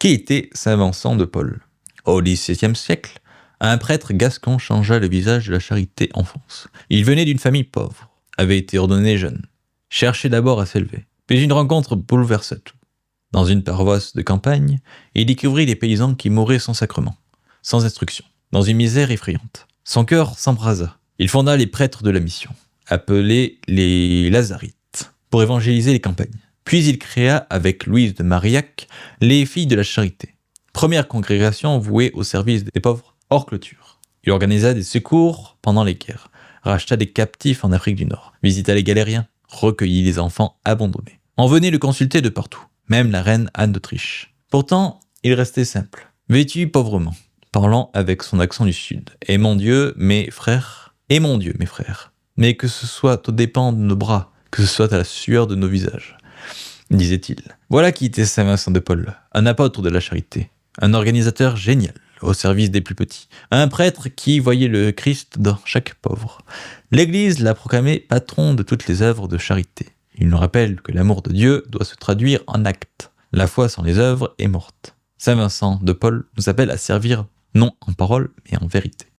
Qui était saint Vincent de Paul? Au XVIIe siècle, un prêtre gascon changea le visage de la charité en France. Il venait d'une famille pauvre, avait été ordonné jeune, cherchait d'abord à s'élever, puis une rencontre bouleversa tout. Dans une paroisse de campagne, il découvrit des paysans qui mouraient sans sacrement, sans instruction, dans une misère effrayante. Son cœur s'embrasa. Il fonda les prêtres de la mission, appelés les Lazarites, pour évangéliser les campagnes. Puis il créa, avec Louise de Marillac, les Filles de la Charité, première congrégation vouée au service des pauvres hors clôture. Il organisa des secours pendant les guerres, racheta des captifs en Afrique du Nord, visita les galériens, recueillit les enfants abandonnés. On venait le consulter de partout, même la reine Anne d'Autriche. Pourtant, il restait simple, vêtu pauvrement, parlant avec son accent du Sud. « Et mon Dieu, mes frères, et mon Dieu, mes frères, mais que ce soit aux dépens de nos bras, que ce soit à la sueur de nos visages. » disait-il. Voilà qui était saint Vincent de Paul, un apôtre de la charité, un organisateur génial au service des plus petits, un prêtre qui voyait le Christ dans chaque pauvre. L'Église l'a proclamé patron de toutes les œuvres de charité. Il nous rappelle que l'amour de Dieu doit se traduire en actes. La foi sans les œuvres est morte. Saint Vincent de Paul nous appelle à servir non en parole mais en vérité.